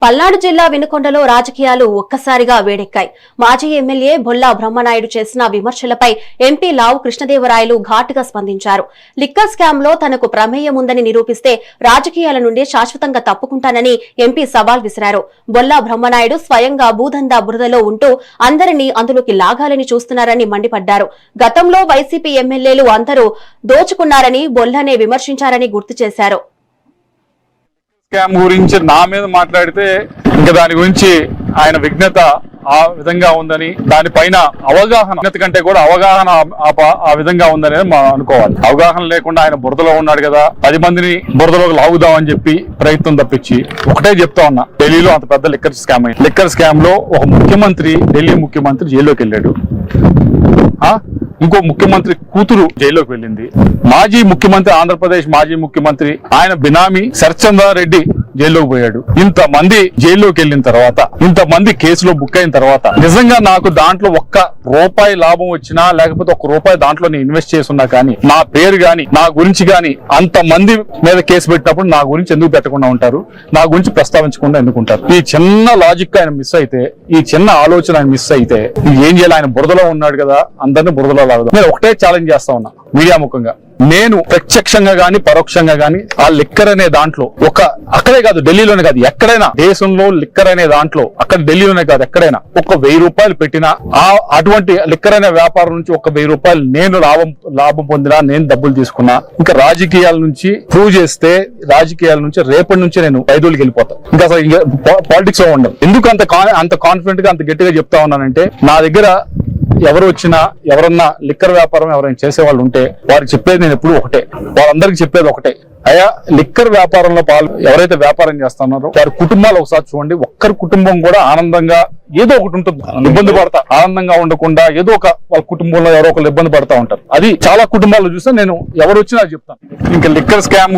పల్నాడు జిల్లా వినుకొండలో రాజకీయాలు ఒక్కసారిగా వేడెక్కాయి. మాజీ ఎమ్మెల్యే బొల్లా బ్రహ్మనాయుడు చేసిన విమర్శలపై ఎంపీ లావు కృష్ణదేవరాయలు ఘాటుగా స్పందించారు. లిక్కర్ స్కామ్ లో తనకు ప్రమేయం ఉందని నిరూపిస్తే రాజకీయాల నుండి శాశ్వతంగా తప్పుకుంటానని ఎంపీ సవాల్ విసిరారు. బొల్లా బ్రహ్మనాయుడు స్వయంగా భూదందా బురదలో ఉంటూ అందరినీ అందులోకి లాగాలని చూస్తున్నారని మండిపడ్డారు. గతంలో వైసీపీ ఎమ్మెల్యేలు అందరూ దోచుకున్నారని బొల్లానే విమర్శించారని గుర్తు చేశారు. స్కామ్ గురించి నా మీద మాట్లాడితే ఇంకా దాని గురించి ఆయన విఘ్నత ఆ విధంగా ఉందని, దానిపైన అవగాహన కంటే కూడా అవగాహన ఆ విధంగా ఉందనేది మనం అనుకోవాలి. అవగాహన లేకుండా ఆయన బురదలో ఉన్నాడు కదా, 10 మందిని బురదలోకి లాగుదామని చెప్పి ప్రయత్నం తప్పించి ఒకటే చెప్తా ఉన్నా, ఢిల్లీలో అంత పెద్ద లిక్కర్ స్కామ్ అయింది. లిక్కర్ స్కామ్ లో ఒక ముఖ్యమంత్రి, ఢిల్లీ ముఖ్యమంత్రి జైల్లోకి వెళ్ళాడు. ఇంకో ముఖ్యమంత్రి కూతురు జైల్లోకి వెళ్ళింది. మాజీ ముఖ్యమంత్రి, ఆంధ్రప్రదేశ్ మాజీ ముఖ్యమంత్రి ఆయన బినామీ శరత్చంద్రారెడ్డి జైల్లోకి పోయాడు. ఇంతమంది జైల్లోకి వెళ్ళిన తర్వాత, ఇంతమంది కేసులో బుక్ అయిన తర్వాత నిజంగా నాకు దాంట్లో ఒక్క రూపాయి లాభం వచ్చినా, లేకపోతే ఒక్క రూపాయి దాంట్లో నేను ఇన్వెస్ట్ చేస్తున్నా కానీ, నా పేరు గాని నా గురించి గాని అంతమంది మీద కేసు పెట్టినప్పుడు నా గురించి ఎందుకు పెట్టకుండా ఉంటారు? నా గురించి ప్రస్తావించకుండా ఎందుకుంటారు? ఈ చిన్న లాజిక్ ఆయన మిస్ అయితే, ఈ చిన్న ఆలోచన ఆయన మిస్ అయితే ఏం చేయాలి? ఆయన బురదలో ఉన్నాడు కదా, అందరినీ బురదలో లాగదు. నేను ఒకటే ఛాలెంజ్ చేస్తా ఉన్నా మీడియా ముఖంగా, నేను ప్రత్యక్షంగా గాని పరోక్షంగా గాని ఆ లిక్కర్ అనే దాంట్లో అక్కడే కాదు, ఢిల్లీలోనే కాదు, ఎక్కడైనా దేశంలో లిక్కర్ అనే దాంట్లో, అక్కడ ఢిల్లీలోనే కాదు ఎక్కడైనా, ఒక 1000 రూపాయలు పెట్టినా అటువంటి లిక్కర్ అనే వ్యాపారం నుంచి ఒక 1000 రూపాయలు నేను లాభం పొందినా, నేను డబ్బులు తీసుకున్నా, ఇంకా రాజకీయాల నుంచి ప్రూవ్ చేస్తే, రాజకీయాల నుంచి రేపటి నుంచి నేను 5 రోజులకి వెళ్ళిపోతాను. ఇంకా అసలు పాలిటిక్స్ లో ఉండదు. ఎందుకు అంత కాన్ఫిడెంట్ గా అంత గట్టిగా చెప్తా ఉన్నానంటే, నా దగ్గర ఎవరు వచ్చినా, ఎవరన్నా లిక్కర్ వ్యాపారం ఎవరైనా చేసే వాళ్ళు ఉంటే వారికి చెప్పేది నేను ఎప్పుడు ఒకటే, వాళ్ళందరికీ చెప్పేది ఒకటే, అయ్యా లిక్కర్ వ్యాపారంలో ఎవరైతే వ్యాపారం చేస్తున్నారో వారి కుటుంబాలు ఒకసారి చూడండి. ఒక్కరి కుటుంబం కూడా ఆనందంగా ఏదో ఒకటి ఉంటుంది, ఇబ్బంది పడతా, ఆనందంగా ఉండకుండా ఏదో ఒక వాళ్ళ కుటుంబంలో ఎవరో ఒకరు ఇబ్బంది పడతా ఉంటారు. అది చాలా కుటుంబాల్లో చూస్తే నేను ఎవరు వచ్చినా చెప్తాను. ఇంకా లిక్కర్ స్కామ్